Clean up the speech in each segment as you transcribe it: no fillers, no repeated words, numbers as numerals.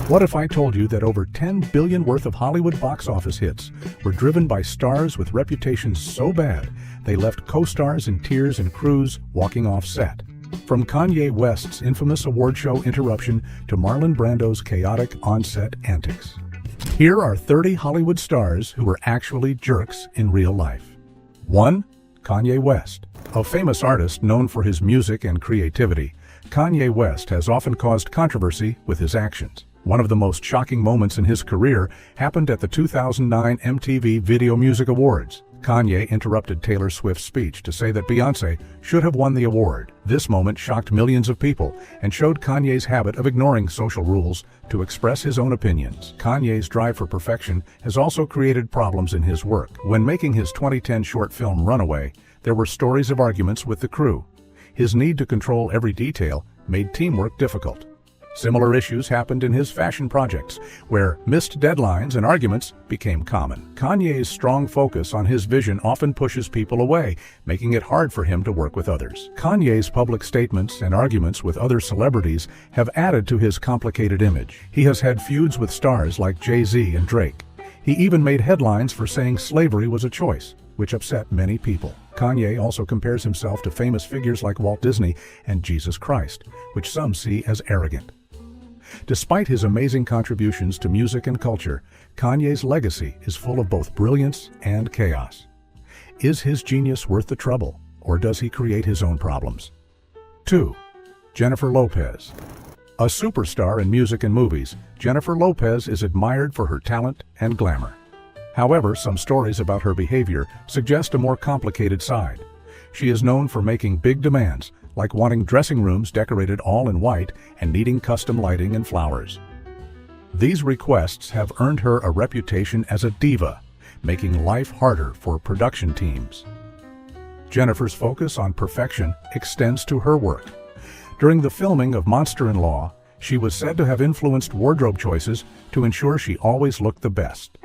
What if I told you that over $10 billion worth of Hollywood box office hits were driven by stars with reputations so bad they left co-stars in tears and crews walking off set? From Kanye West's infamous award show interruption to Marlon Brando's chaotic on-set antics. Here are 30 Hollywood stars who were actually jerks in real life. 1. Kanye West. A famous artist known for his music and creativity, Kanye West has often caused controversy with his actions. One of the most shocking moments in his career happened at the 2009 MTV Video Music Awards. Kanye interrupted Taylor Swift's speech to say that Beyoncé should have won the award. This moment shocked millions of people and showed Kanye's habit of ignoring social rules to express his own opinions. Kanye's drive for perfection has also created problems in his work. When making his 2010 short film Runaway, there were stories of arguments with the crew. His need to control every detail made teamwork difficult. Similar issues happened in his fashion projects, where missed deadlines and arguments became common. Kanye's strong focus on his vision often pushes people away, making it hard for him to work with others. Kanye's public statements and arguments with other celebrities have added to his complicated image. He has had feuds with stars like Jay-Z and Drake. He even made headlines for saying slavery was a choice, which upset many people. Kanye also compares himself to famous figures like Walt Disney and Jesus Christ, which some see as arrogant. Despite his amazing contributions to music and culture, Kanye's legacy is full of both brilliance and chaos. Is his genius worth the trouble, or does he create his own problems? 2. Jennifer Lopez. A superstar in music and movies, Jennifer Lopez is admired for her talent and glamour. However, some stories about her behavior suggest a more complicated side. She is known for making big demands, like wanting dressing rooms decorated all in white and needing custom lighting and flowers. These requests have earned her a reputation as a diva, making life harder for production teams. Jennifer's focus on perfection extends to her work. During the filming of Monster-in-Law, she was said to have influenced wardrobe choices to ensure she always looked the best.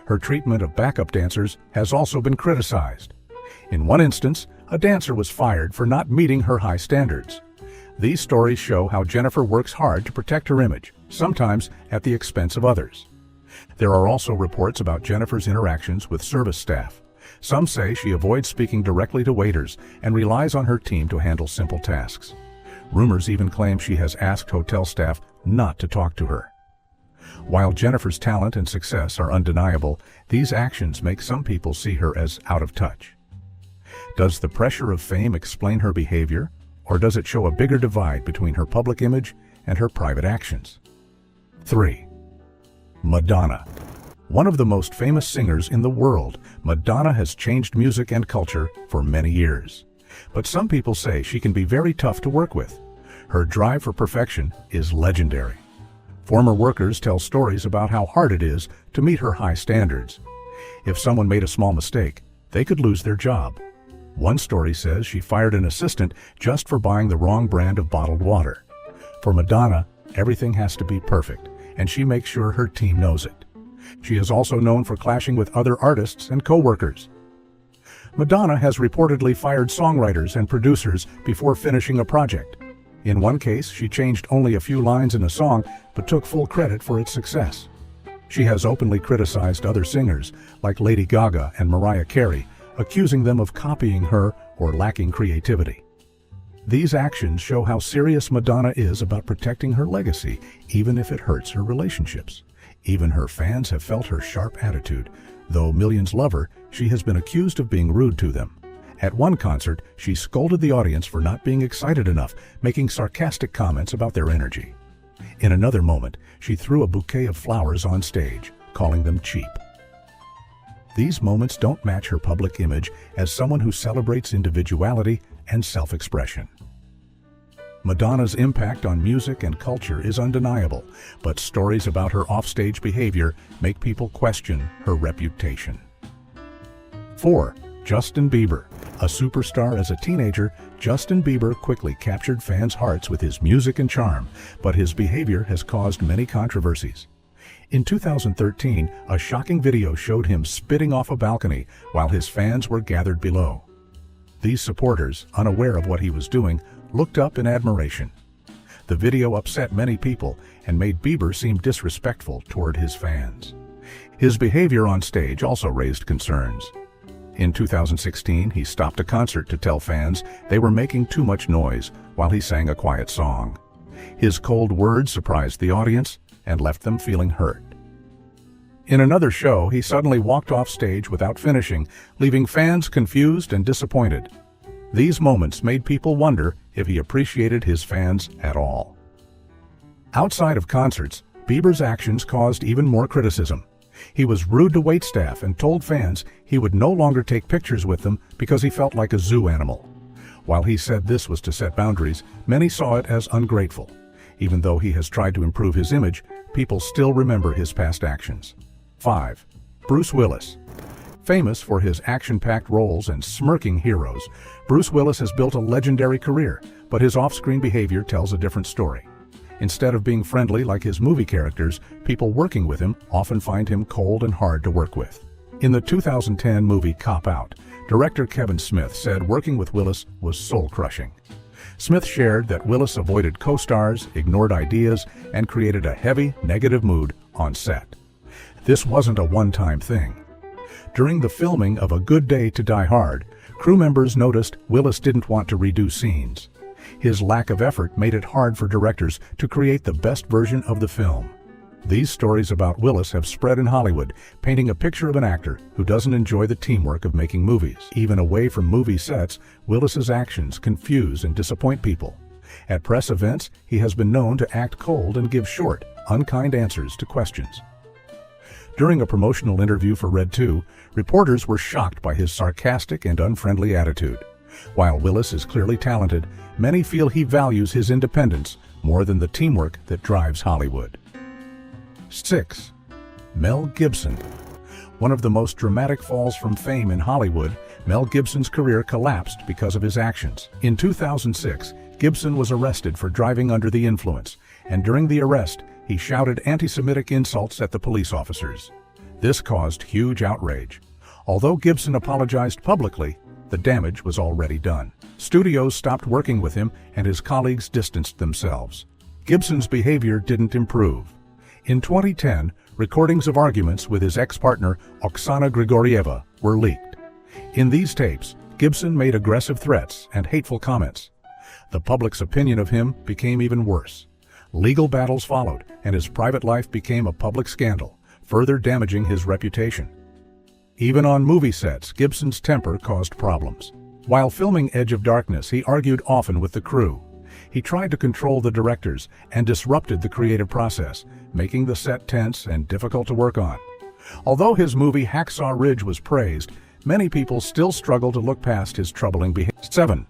Her treatment of backup dancers has also been criticized. In one instance, a dancer was fired for not meeting her high standards. These stories show how Jennifer works hard to protect her image, sometimes at the expense of others. There are also reports about Jennifer's interactions with service staff. Some say she avoids speaking directly to waiters and relies on her team to handle simple tasks. Rumors even claim she has asked hotel staff not to talk to her. While Jennifer's talent and success are undeniable, these actions make some people see her as out of touch. Does the pressure of fame explain her behavior, or does it show a bigger divide between her public image and her private actions? 3. Madonna. One of the most famous singers in the world, Madonna has changed music and culture for many years. But some people say she can be very tough to work with. Her drive for perfection is legendary. Former workers tell stories about how hard it is to meet her high standards. If someone made a small mistake, they could lose their job. One story says she fired an assistant just for buying the wrong brand of bottled water. For Madonna, everything has to be perfect, and she makes sure her team knows it. She is also known for clashing with other artists and co-workers. Madonna has reportedly fired songwriters and producers before finishing a project. In one case, she changed only a few lines in a song, but took full credit for its success. She has openly criticized other singers, like Lady Gaga and Mariah Carey, accusing them of copying her or lacking creativity. These actions show how serious Madonna is about protecting her legacy, even if it hurts her relationships. Even her fans have felt her sharp attitude. Though millions love her, she has been accused of being rude to them. At one concert, she scolded the audience for not being excited enough, making sarcastic comments about their energy. In another moment, she threw a bouquet of flowers on stage, calling them cheap. These moments don't match her public image as someone who celebrates individuality and self-expression. Madonna's impact on music and culture is undeniable, but stories about her offstage behavior make people question her reputation. 4. Justin Bieber. A superstar as a teenager, Justin Bieber quickly captured fans' hearts with his music and charm, but his behavior has caused many controversies. In 2013, a shocking video showed him spitting off a balcony while his fans were gathered below. These supporters, unaware of what he was doing, looked up in admiration. The video upset many people and made Bieber seem disrespectful toward his fans. His behavior on stage also raised concerns. In 2016, he stopped a concert to tell fans they were making too much noise while he sang a quiet song. His cold words surprised the audience and left them feeling hurt. In another show, he suddenly walked off stage without finishing, leaving fans confused and disappointed. These moments made people wonder if he appreciated his fans at all. Outside of concerts, Bieber's actions caused even more criticism. He was rude to waitstaff and told fans he would no longer take pictures with them because he felt like a zoo animal. While he said this was to set boundaries, many saw it as ungrateful. Even though he has tried to improve his image, people still remember his past actions. 5. Bruce Willis. Famous for his action-packed roles and smirking heroes, Bruce Willis has built a legendary career, but his off-screen behavior tells a different story. Instead of being friendly like his movie characters, people working with him often find him cold and hard to work with. In the 2010 movie Cop Out, director Kevin Smith said working with Willis was soul-crushing. Smith shared that Willis avoided co-stars, ignored ideas, and created a heavy, negative mood on set. This wasn't a one-time thing. During the filming of A Good Day to Die Hard, crew members noticed Willis didn't want to redo scenes. His lack of effort made it hard for directors to create the best version of the film. These stories about Willis have spread in Hollywood, painting a picture of an actor who doesn't enjoy the teamwork of making movies. Even away from movie sets, Willis's actions confuse and disappoint people. At press events, he has been known to act cold and give short, unkind answers to questions. During a promotional interview for Red 2, reporters were shocked by his sarcastic and unfriendly attitude. While Willis is clearly talented, many feel he values his independence more than the teamwork that drives Hollywood. 6. Mel Gibson. One of the most dramatic falls from fame in Hollywood, Mel Gibson's career collapsed because of his actions. In 2006, Gibson was arrested for driving under the influence, and during the arrest, he shouted anti-Semitic insults at the police officers. This caused huge outrage. Although Gibson apologized publicly, the damage was already done. Studios stopped working with him and his colleagues distanced themselves. Gibson's behavior didn't improve. In 2010, recordings of arguments with his ex-partner Oksana Grigorieva were leaked. In these tapes, Gibson made aggressive threats and hateful comments. The public's opinion of him became even worse. Legal battles followed, and his private life became a public scandal, further damaging his reputation. Even on movie sets, Gibson's temper caused problems. While filming Edge of Darkness, he argued often with the crew. He tried to control the directors and disrupted the creative process, making the set tense and difficult to work on. Although his movie Hacksaw Ridge was praised, many people still struggle to look past his troubling behavior. 7.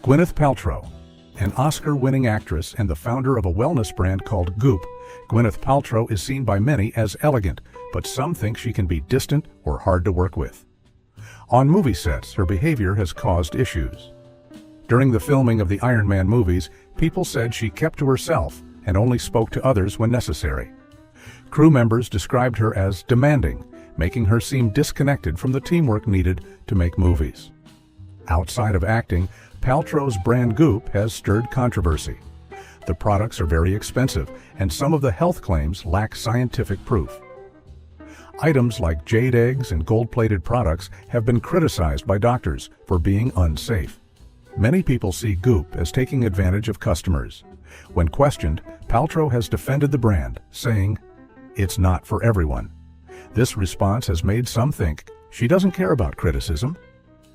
Gwyneth Paltrow. An Oscar-winning actress and the founder of a wellness brand called Goop, Gwyneth Paltrow is seen by many as elegant, but some think she can be distant or hard to work with. On movie sets, her behavior has caused issues. During the filming of the Iron Man movies, people said she kept to herself and only spoke to others when necessary. Crew members described her as demanding, making her seem disconnected from the teamwork needed to make movies. Outside of acting, Paltrow's brand Goop has stirred controversy. The products are very expensive, and some of the health claims lack scientific proof. Items like jade eggs and gold-plated products have been criticized by doctors for being unsafe. Many people see Goop as taking advantage of customers. When questioned, Paltrow has defended the brand, saying, "It's not for everyone." This response has made some think she doesn't care about criticism.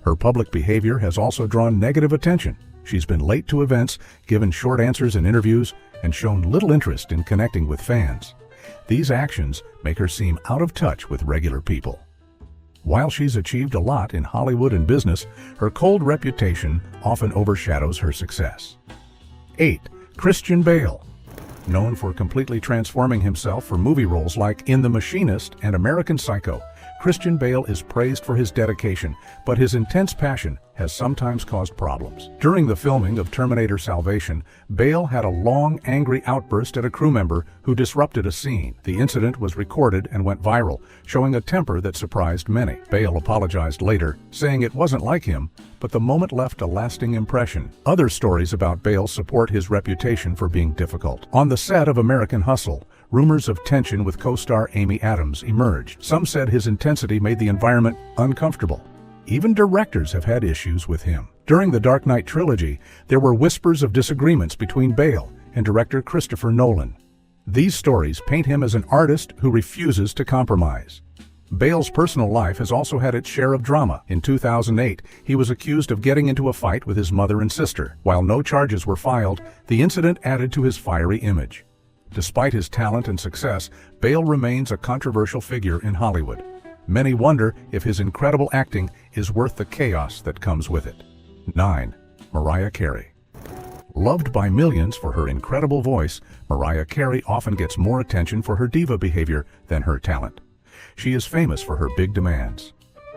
Her public behavior has also drawn negative attention. She's been late to events, given short answers in interviews, and shown little interest in connecting with fans. These actions make her seem out of touch with regular people. While she's achieved a lot in Hollywood and business, her cold reputation often overshadows her success. 8. Christian Bale. Known for completely transforming himself for movie roles like in The Machinist and American Psycho, Christian Bale is praised for his dedication, but his intense passion has sometimes caused problems. During the filming of Terminator Salvation, Bale had a long, angry outburst at a crew member who disrupted a scene. The incident was recorded and went viral, showing a temper that surprised many. Bale apologized later, saying it wasn't like him, but the moment left a lasting impression. Other stories about Bale support his reputation for being difficult. On the set of American Hustle, rumors of tension with co-star Amy Adams emerged. Some said his intensity made the environment uncomfortable. Even directors have had issues with him. During the Dark Knight trilogy, there were whispers of disagreements between Bale and director Christopher Nolan. These stories paint him as an artist who refuses to compromise. Bale's personal life has also had its share of drama. In 2008, he was accused of getting into a fight with his mother and sister. While no charges were filed, the incident added to his fiery image. Despite his talent and success, Bale remains a controversial figure in Hollywood. Many wonder if his incredible acting is worth the chaos that comes with it. 9. Mariah Carey. Loved by millions for her incredible voice, Mariah Carey often gets more attention for her diva behavior than her talent. She is famous for her big demands.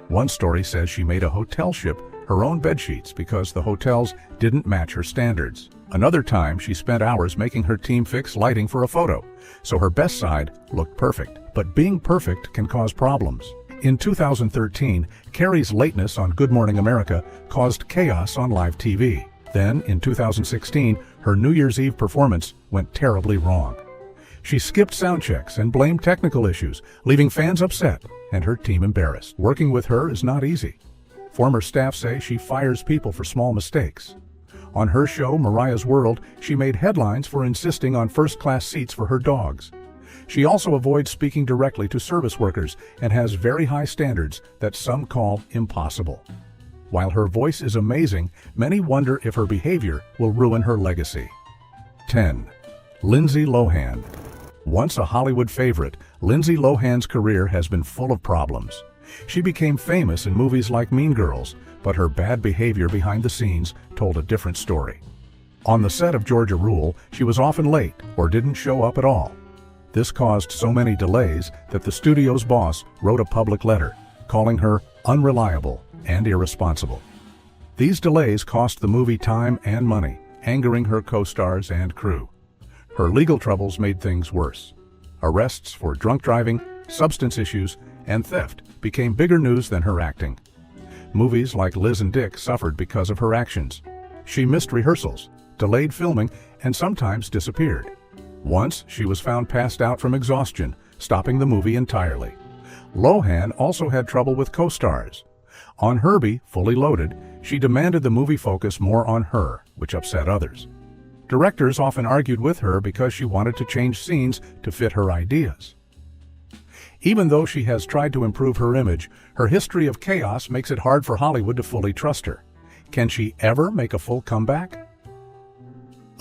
One story says she made a hotel ship her own bedsheets because the hotels didn't match her standards. Another time, she spent hours making her team fix lighting for a photo, so her best side looked perfect. But being perfect can cause problems. In 2013, Carey's lateness on Good Morning America caused chaos on live TV. Then, in 2016, her New Year's Eve performance went terribly wrong. She skipped sound checks and blamed technical issues, leaving fans upset and her team embarrassed. Working with her is not easy. Former staff say she fires people for small mistakes. On her show, Mariah's World, she made headlines for insisting on first-class seats for her dogs. She also avoids speaking directly to service workers and has very high standards that some call impossible. While her voice is amazing, many wonder if her behavior will ruin her legacy. 10. Lindsay Lohan. Once a Hollywood favorite, Lindsay Lohan's career has been full of problems. She became famous in movies like Mean Girls, but her bad behavior behind the scenes told a different story. On the set of Georgia Rule, she was often late or didn't show up at all. This caused so many delays that the studio's boss wrote a public letter, calling her unreliable and irresponsible. These delays cost the movie time and money, angering her co-stars and crew. Her legal troubles made things worse. Arrests for drunk driving, substance issues, and theft became bigger news than her acting. Movies like Liz and Dick suffered because of her actions. She missed rehearsals, delayed filming, and sometimes disappeared. Once, she was found passed out from exhaustion, stopping the movie entirely. Lohan also had trouble with co-stars. On Herbie, Fully Loaded, she demanded the movie focus more on her, which upset others. Directors often argued with her because she wanted to change scenes to fit her ideas. Even though she has tried to improve her image, her history of chaos makes it hard for Hollywood to fully trust her. Can she ever make a full comeback?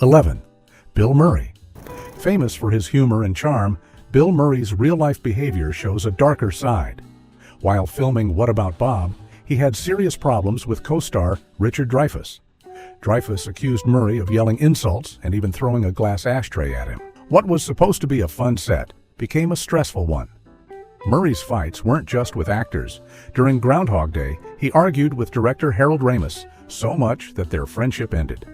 11. Bill Murray. Famous for his humor and charm, Bill Murray's real-life behavior shows a darker side. While filming What About Bob, he had serious problems with co-star Richard Dreyfuss. Dreyfuss accused Murray of yelling insults and even throwing a glass ashtray at him. What was supposed to be a fun set became a stressful one. Murray's fights weren't just with actors. During Groundhog Day, he argued with director Harold Ramis so much that their friendship ended.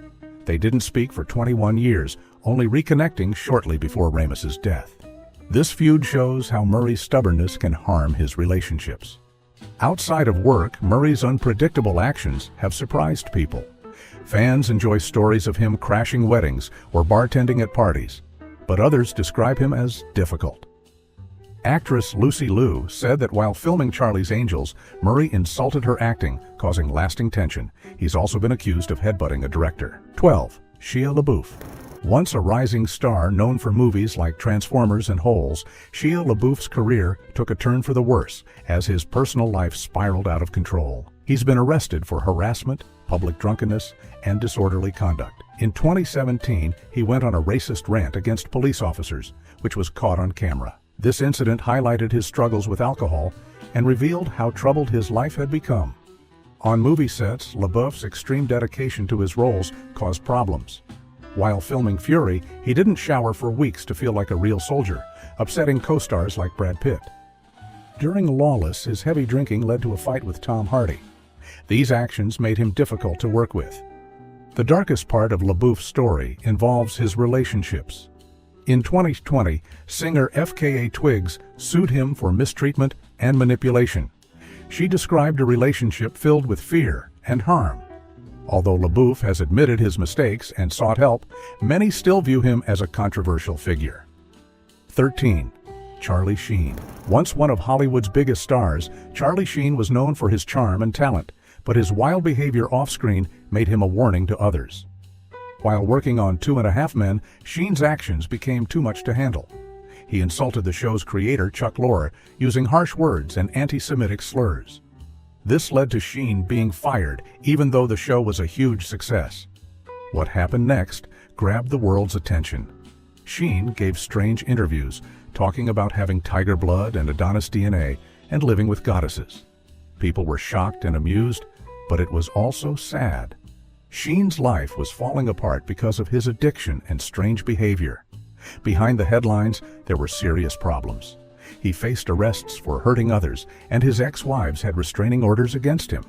They didn't speak for 21 years, only reconnecting shortly before Ramis's death. This feud shows how Murray's stubbornness can harm his relationships. Outside of work, Murray's unpredictable actions have surprised people. Fans enjoy stories of him crashing weddings or bartending at parties, but others describe him as difficult. Actress Lucy Liu said that while filming Charlie's Angels, Murray insulted her acting, causing lasting tension. He's also been accused of headbutting a director. 12. Shia LaBeouf. Once a rising star known for movies like Transformers and Holes, Shia LaBeouf's career took a turn for the worse as his personal life spiraled out of control. He's been arrested for harassment, public drunkenness, and disorderly conduct. In 2017, he went on a racist rant against police officers, which was caught on camera. This incident highlighted his struggles with alcohol and revealed how troubled his life had become. On movie sets, LaBeouf's extreme dedication to his roles caused problems. While filming Fury, he didn't shower for weeks to feel like a real soldier, upsetting co-stars like Brad Pitt. During Lawless, his heavy drinking led to a fight with Tom Hardy. These actions made him difficult to work with. The darkest part of LaBeouf's story involves his relationships. In 2020, singer FKA Twigs sued him for mistreatment and manipulation. She described a relationship filled with fear and harm. Although LaBeouf has admitted his mistakes and sought help, many still view him as a controversial figure. 13. Charlie Sheen. Once one of Hollywood's biggest stars, Charlie Sheen was known for his charm and talent, but his wild behavior off-screen made him a warning to others. While working on 2.5 Men, Sheen's actions became too much to handle. He insulted the show's creator, Chuck Lorre, using harsh words and anti-Semitic slurs. This led to Sheen being fired, even though the show was a huge success. What happened next grabbed the world's attention. Sheen gave strange interviews, talking about having tiger blood and Adonis DNA and living with goddesses. People were shocked and amused, but it was also sad. Sheen's life was falling apart because of his addiction and strange behavior. Behind the headlines, there were serious problems. He faced arrests for hurting others, and his ex-wives had restraining orders against him.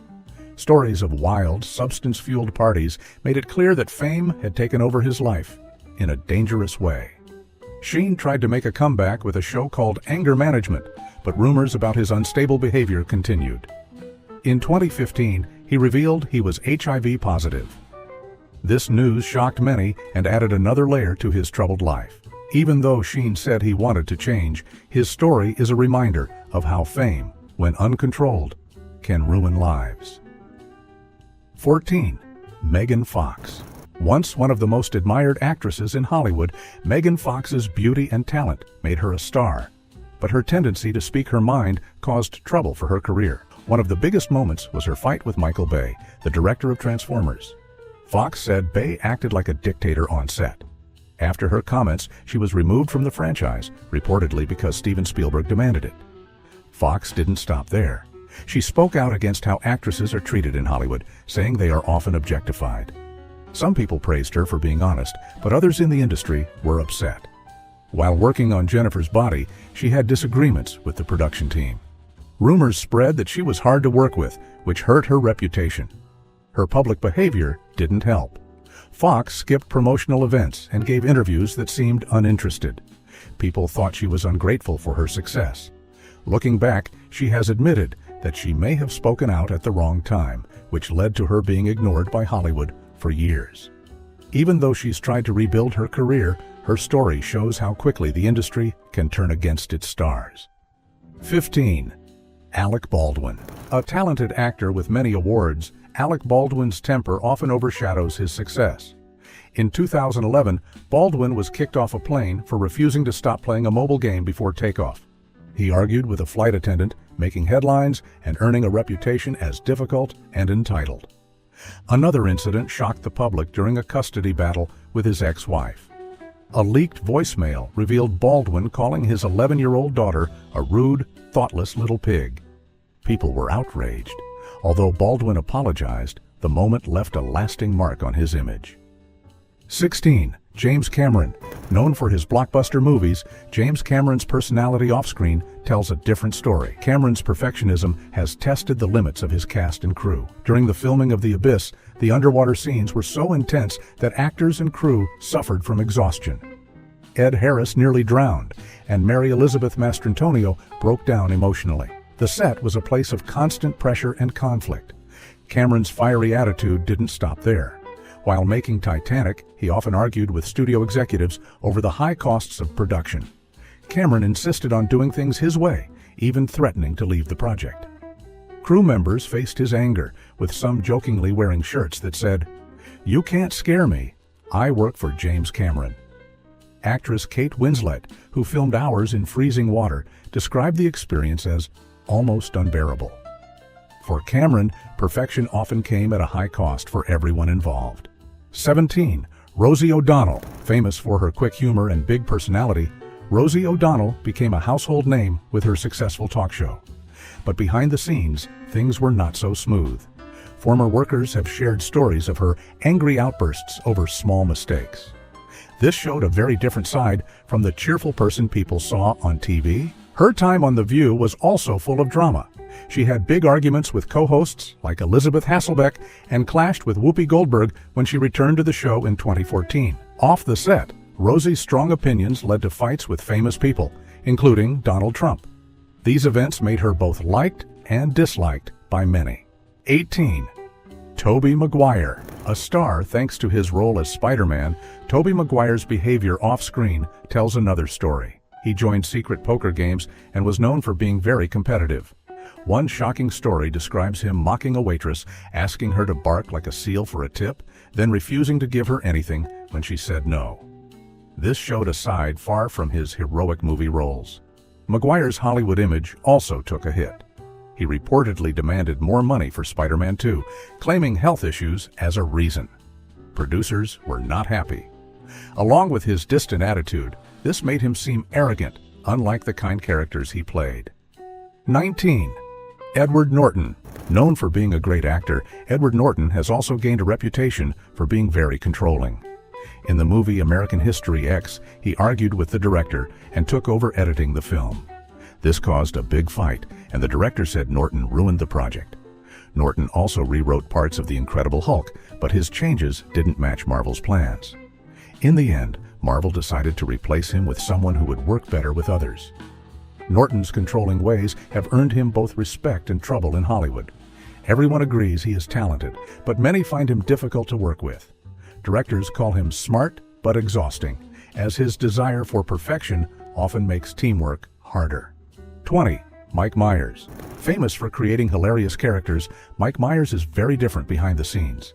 Stories of wild, substance-fueled parties made it clear that fame had taken over his life in a dangerous way. Sheen tried to make a comeback with a show called Anger Management, but rumors about his unstable behavior continued. In 2015, he revealed he was HIV positive. This news shocked many and added another layer to his troubled life. Even though Sheen said he wanted to change, his story is a reminder of how fame, when uncontrolled, can ruin lives. 14. Megan Fox. Once one of the most admired actresses in Hollywood, Megan Fox's beauty and talent made her a star. But her tendency to speak her mind caused trouble for her career. One of the biggest moments was her fight with Michael Bay, the director of Transformers. Fox said Bay acted like a dictator on set. After her comments, she was removed from the franchise, reportedly because Steven Spielberg demanded it. Fox didn't stop there. She spoke out against how actresses are treated in Hollywood, saying they are often objectified. Some people praised her for being honest, but others in the industry were upset. While working on Jennifer's body, she had disagreements with the production team. Rumors spread that she was hard to work with, which hurt her reputation. Her public behavior didn't help. Fox skipped promotional events and gave interviews that seemed uninterested. People thought she was ungrateful for her success. Looking back, she has admitted that she may have spoken out at the wrong time, which led to her being ignored by Hollywood for years. Even though she's tried to rebuild her career, her story shows how quickly the industry can turn against its stars. 15. Alec Baldwin. A talented actor with many awards, Alec Baldwin's temper often overshadows his success. In 2011, Baldwin was kicked off a plane for refusing to stop playing a mobile game before takeoff. He argued with a flight attendant, making headlines and earning a reputation as difficult and entitled. Another incident shocked the public during a custody battle with his ex-wife. A leaked voicemail revealed Baldwin calling his 11-year-old daughter a rude, thoughtless little pig. People were outraged. Although Baldwin apologized, the moment left a lasting mark on his image. 16. James Cameron. Known for his blockbuster movies, James Cameron's personality off-screen tells a different story. Cameron's perfectionism has tested the limits of his cast and crew. During the filming of The Abyss, the underwater scenes were so intense that actors and crew suffered from exhaustion. Ed Harris nearly drowned, and Mary Elizabeth Mastrantonio broke down emotionally. The set was a place of constant pressure and conflict. Cameron's fiery attitude didn't stop there. While making Titanic, he often argued with studio executives over the high costs of production. Cameron insisted on doing things his way, even threatening to leave the project. Crew members faced his anger, with some jokingly wearing shirts that said, "You can't scare me. I work for James Cameron." Actress Kate Winslet, who filmed hours in freezing water, described the experience as almost unbearable. For Cameron, perfection often came at a high cost for everyone involved. 17. Rosie O'Donnell. Famous for her quick humor and big personality, Rosie O'Donnell became a household name with her successful talk show. But behind the scenes, things were not so smooth. Former workers have shared stories of her angry outbursts over small mistakes. This showed a very different side from the cheerful person people saw on TV. Her time on The View was also full of drama. She had big arguments with co-hosts like Elizabeth Hasselbeck and clashed with Whoopi Goldberg when she returned to the show in 2014. Off the set, Rosie's strong opinions led to fights with famous people, including Donald Trump. These events made her both liked and disliked by many. 18. Tobey Maguire. A star thanks to his role as Spider-Man, Tobey Maguire's behavior off-screen tells another story. He joined secret poker games and was known for being very competitive. One shocking story describes him mocking a waitress, asking her to bark like a seal for a tip, then refusing to give her anything when she said no. This showed a side far from his heroic movie roles. Maguire's Hollywood image also took a hit. He reportedly demanded more money for Spider-Man 2, claiming health issues as a reason. Producers were not happy. Along with his distant attitude, this made him seem arrogant, unlike the kind characters he played. 19. Edward Norton. Known for being a great actor, Edward Norton has also gained a reputation for being very controlling. In the movie American History X, he argued with the director and took over editing the film. This caused a big fight, and the director said Norton ruined the project. Norton also rewrote parts of The Incredible Hulk, but his changes didn't match Marvel's plans. In the end, Marvel decided to replace him with someone who would work better with others. Norton's controlling ways have earned him both respect and trouble in Hollywood. Everyone agrees he is talented, but many find him difficult to work with. Directors call him smart but exhausting, as his desire for perfection often makes teamwork harder. 20. Mike Myers. Famous for creating hilarious characters, Mike Myers is very different behind the scenes.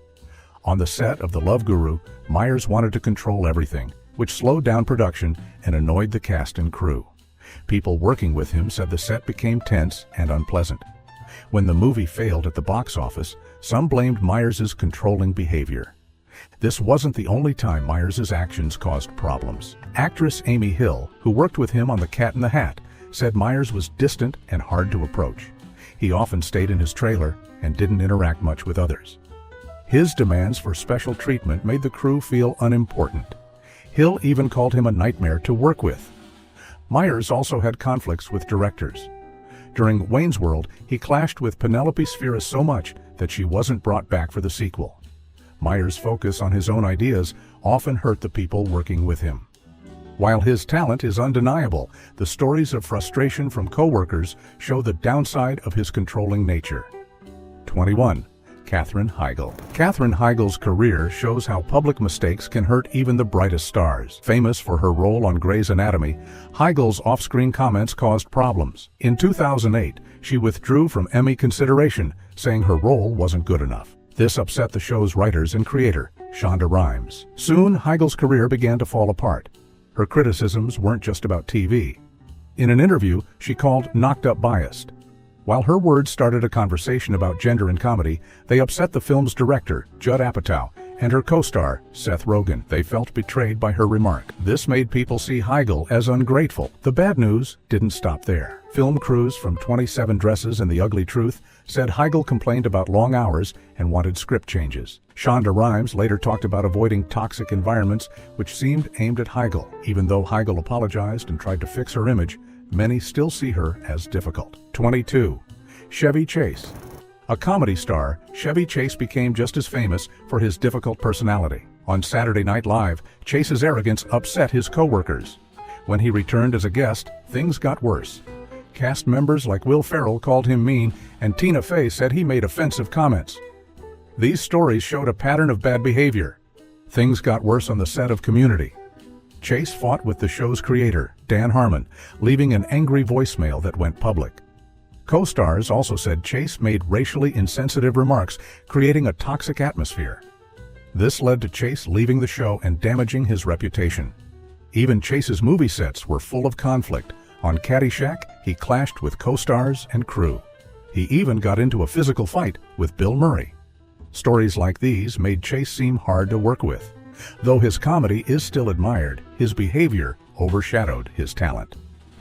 On the set of The Love Guru, Myers wanted to control everything, which slowed down production and annoyed the cast and crew. People working with him said the set became tense and unpleasant. When the movie failed at the box office, some blamed Myers' controlling behavior. This wasn't the only time Myers' actions caused problems. Actress Amy Hill, who worked with him on The Cat in the Hat, said Myers was distant and hard to approach. He often stayed in his trailer and didn't interact much with others. His demands for special treatment made the crew feel unimportant. Hill even called him a nightmare to work with. Myers also had conflicts with directors. During Wayne's World, he clashed with Penelope Spheeris so much that she wasn't brought back for the sequel. Myers' focus on his own ideas often hurt the people working with him. While his talent is undeniable, the stories of frustration from co-workers show the downside of his controlling nature. 21. Katherine Heigl. Katherine Heigl's career shows how public mistakes can hurt even the brightest stars. Famous for her role on Grey's Anatomy, Heigl's off-screen comments caused problems. In 2008, she withdrew from Emmy consideration, saying her role wasn't good enough. This upset the show's writers and creator, Shonda Rhimes. Soon, Heigl's career began to fall apart. Her criticisms weren't just about TV. In an interview, she called Knocked Up biased. While her words started a conversation about gender in comedy, they upset the film's director, Judd Apatow, and her co-star, Seth Rogen. They felt betrayed by her remark. This made people see Heigl as ungrateful. The bad news didn't stop there. Film crews from 27 Dresses and The Ugly Truth said Heigl complained about long hours and wanted script changes. Shonda Rhimes later talked about avoiding toxic environments, which seemed aimed at Heigl. Even though Heigl apologized and tried to fix her image, many still see her as difficult. 22. Chevy Chase. A comedy star, Chevy Chase became just as famous for his difficult personality. On Saturday Night Live, Chase's arrogance upset his co-workers. When he returned as a guest, things got worse. Cast members like Will Ferrell called him mean, and Tina Fey said he made offensive comments. These stories showed a pattern of bad behavior. Things got worse on the set of Community. Chase fought with the show's creator, Dan Harmon, leaving an angry voicemail that went public. Co-stars also said Chase made racially insensitive remarks, creating a toxic atmosphere. This led to Chase leaving the show and damaging his reputation. Even Chase's movie sets were full of conflict. On Caddyshack, he clashed with co-stars and crew. He even got into a physical fight with Bill Murray. Stories like these made Chase seem hard to work with. Though his comedy is still admired, his behavior overshadowed his talent.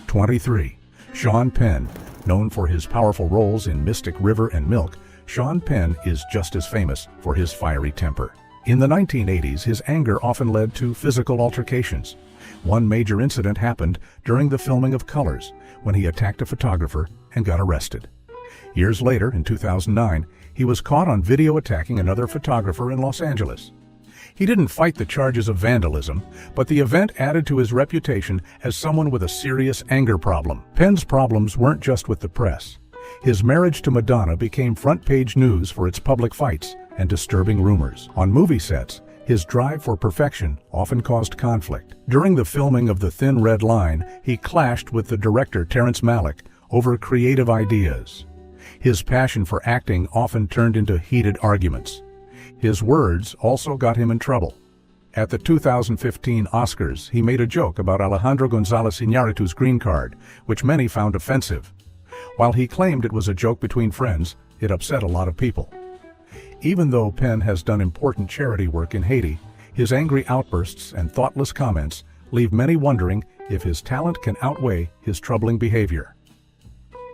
23. Sean Penn. Known for his powerful roles in Mystic River and Milk, Sean Penn is just as famous for his fiery temper. In the 1980s, his anger often led to physical altercations. One major incident happened during the filming of Colors, when he attacked a photographer and got arrested. Years later, in 2009, he was caught on video attacking another photographer in Los Angeles. He didn't fight the charges of vandalism, but the event added to his reputation as someone with a serious anger problem. Penn's problems weren't just with the press. His marriage to Madonna became front-page news for its public fights and disturbing rumors. On movie sets, his drive for perfection often caused conflict. During the filming of The Thin Red Line, he clashed with the director Terrence Malick over creative ideas. His passion for acting often turned into heated arguments. His words also got him in trouble. At the 2015 Oscars, he made a joke about Alejandro González Iñárritu's green card, which many found offensive. While he claimed it was a joke between friends, it upset a lot of people. Even though Penn has done important charity work in Haiti, his angry outbursts and thoughtless comments leave many wondering if his talent can outweigh his troubling behavior.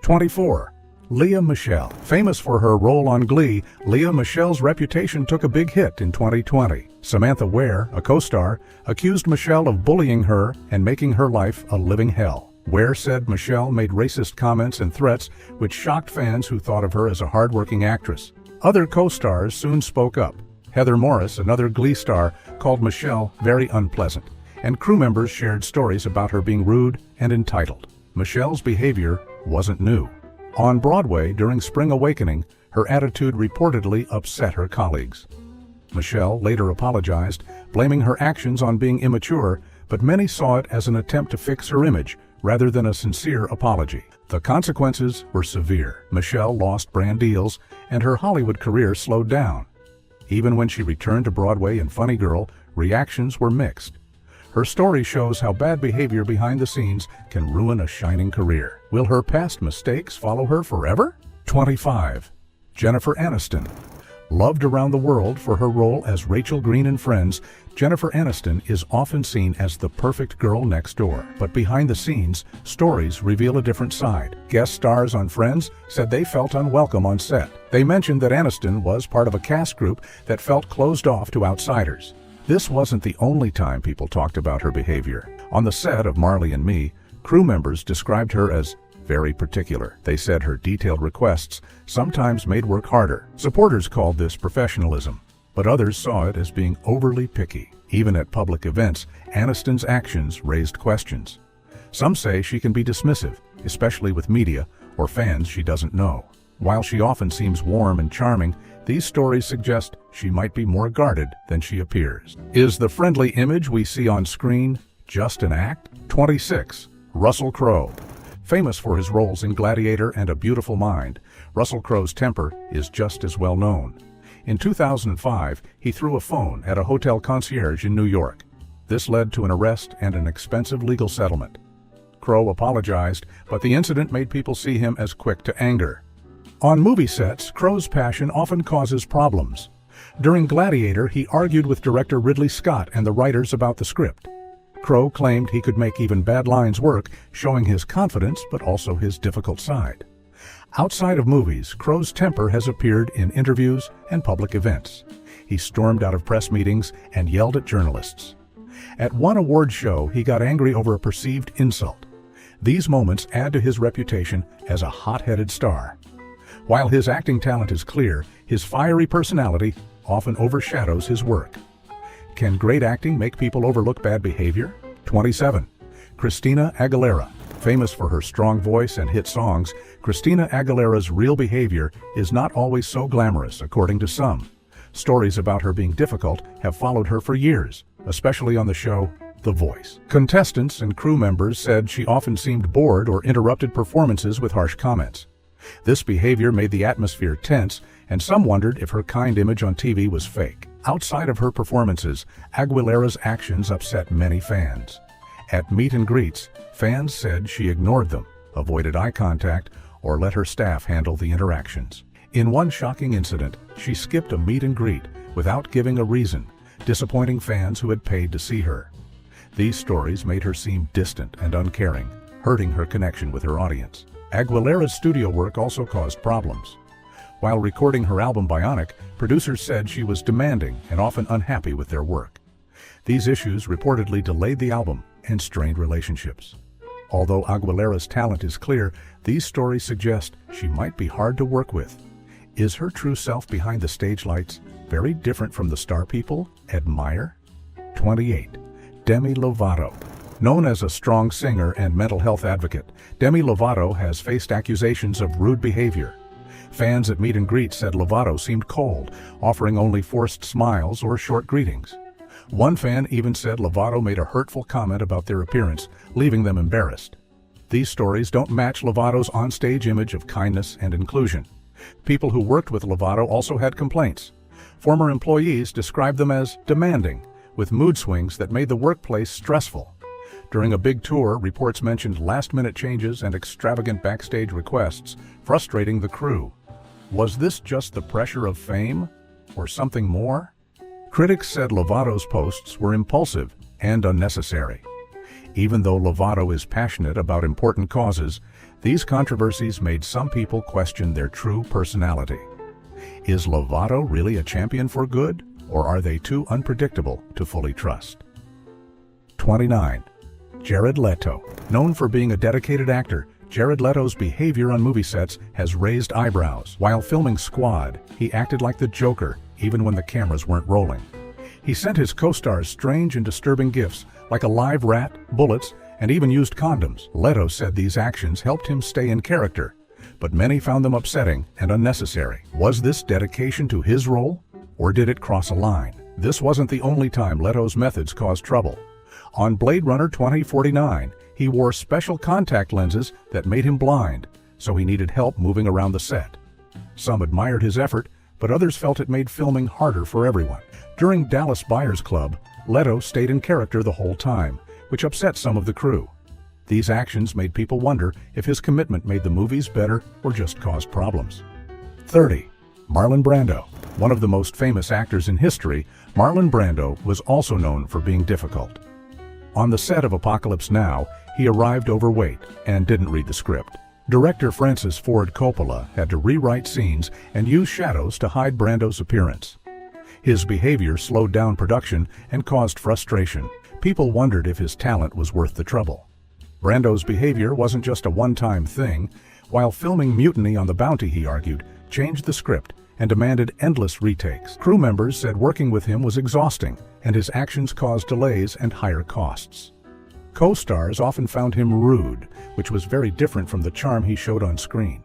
24. Lea Michele. Famous for her role on Glee, Lea Michele's reputation took a big hit in 2020. Samantha Ware, a co-star, accused Michele of bullying her and making her life a living hell. Ware said Michele made racist comments and threats which shocked fans who thought of her as a hard-working actress. Other co-stars soon spoke up. Heather Morris, another Glee star, called Michele very unpleasant, and crew members shared stories about her being rude and entitled. Michele's behavior wasn't new. On Broadway during Spring Awakening, her attitude reportedly upset her colleagues. Michele later apologized, blaming her actions on being immature, but many saw it as an attempt to fix her image rather than a sincere apology. The consequences were severe. Michele lost brand deals, and her Hollywood career slowed down. Even when she returned to Broadway in Funny Girl, reactions were mixed. Her story shows how bad behavior behind the scenes can ruin a shining career. Will her past mistakes follow her forever? 25. Jennifer Aniston. Loved around the world for her role as Rachel Green in Friends, Jennifer Aniston is often seen as the perfect girl next door. But behind the scenes, stories reveal a different side. Guest stars on Friends said they felt unwelcome on set. They mentioned that Aniston was part of a cast group that felt closed off to outsiders. This wasn't the only time people talked about her behavior. On the set of Marley and Me, crew members described her as very particular. They said her detailed requests sometimes made work harder. Supporters called this professionalism, but others saw it as being overly picky. Even at public events, Aniston's actions raised questions. Some say she can be dismissive, especially with media or fans she doesn't know. While she often seems warm and charming, these stories suggest she might be more guarded than she appears. Is the friendly image we see on screen just an act? 26. Russell Crowe. Famous for his roles in Gladiator and A Beautiful Mind, Russell Crowe's temper is just as well known. In 2005, he threw a phone at a hotel concierge in New York. This led to an arrest and an expensive legal settlement. Crowe apologized, but the incident made people see him as quick to anger. On movie sets, Crowe's passion often causes problems. During Gladiator, he argued with director Ridley Scott and the writers about the script. Crowe claimed he could make even bad lines work, showing his confidence but also his difficult side. Outside of movies, Crowe's temper has appeared in interviews and public events. He stormed out of press meetings and yelled at journalists. At one award show, he got angry over a perceived insult. These moments add to his reputation as a hot-headed star. While his acting talent is clear, his fiery personality often overshadows his work. Can great acting make people overlook bad behavior? 27. Christina Aguilera. Famous for her strong voice and hit songs, Christina Aguilera's real behavior is not always so glamorous, according to some. Stories about her being difficult have followed her for years, especially on the show The Voice. Contestants and crew members said she often seemed bored or interrupted performances with harsh comments. This behavior made the atmosphere tense, and some wondered if her kind image on TV was fake. Outside of her performances, Aguilera's actions upset many fans. At meet and greets, fans said she ignored them, avoided eye contact, or let her staff handle the interactions. In one shocking incident, she skipped a meet and greet without giving a reason, disappointing fans who had paid to see her. These stories made her seem distant and uncaring, hurting her connection with her audience. Aguilera's studio work also caused problems. While recording her album Bionic, producers said she was demanding and often unhappy with their work. These issues reportedly delayed the album, and strained relationships. Although Aguilera's talent is clear, these stories suggest she might be hard to work with. Is her true self behind the stage lights very different from the star people admire? 28. Demi Lovato. Known as a strong singer and mental health advocate, Demi Lovato has faced accusations of rude behavior. Fans at meet and greet said Lovato seemed cold, offering only forced smiles or short greetings. One fan even said Lovato made a hurtful comment about their appearance, leaving them embarrassed. These stories don't match Lovato's onstage image of kindness and inclusion. People who worked with Lovato also had complaints. Former employees described them as demanding, with mood swings that made the workplace stressful. During a big tour, reports mentioned last-minute changes and extravagant backstage requests, frustrating the crew. Was this just the pressure of fame, or something more? Critics said Lovato's posts were impulsive and unnecessary. Even though Lovato is passionate about important causes, these controversies made some people question their true personality. Is Lovato really a champion for good, or are they too unpredictable to fully trust? 29. Jared Leto. Known for being a dedicated actor, Jared Leto's behavior on movie sets has raised eyebrows. While filming Squad, he acted like the Joker, even when the cameras weren't rolling. He sent his co-stars strange and disturbing gifts, like a live rat, bullets, and even used condoms. Leto said these actions helped him stay in character, but many found them upsetting and unnecessary. Was this dedication to his role, or did it cross a line? This wasn't the only time Leto's methods caused trouble. On Blade Runner 2049, he wore special contact lenses that made him blind, so he needed help moving around the set. Some admired his effort, but others felt it made filming harder for everyone. During Dallas Buyers Club, Leto stayed in character the whole time, which upset some of the crew. These actions made people wonder if his commitment made the movies better or just caused problems. 30. Marlon Brando. One of the most famous actors in history, Marlon Brando was also known for being difficult. On the set of Apocalypse Now, he arrived overweight and didn't read the script. Director Francis Ford Coppola had to rewrite scenes and use shadows to hide Brando's appearance. His behavior slowed down production and caused frustration. People wondered if his talent was worth the trouble. Brando's behavior wasn't just a one-time thing. While filming Mutiny on the Bounty, he argued, changed the script, and demanded endless retakes. Crew members said working with him was exhausting, and his actions caused delays and higher costs. Co-stars often found him rude, which was very different from the charm he showed on screen.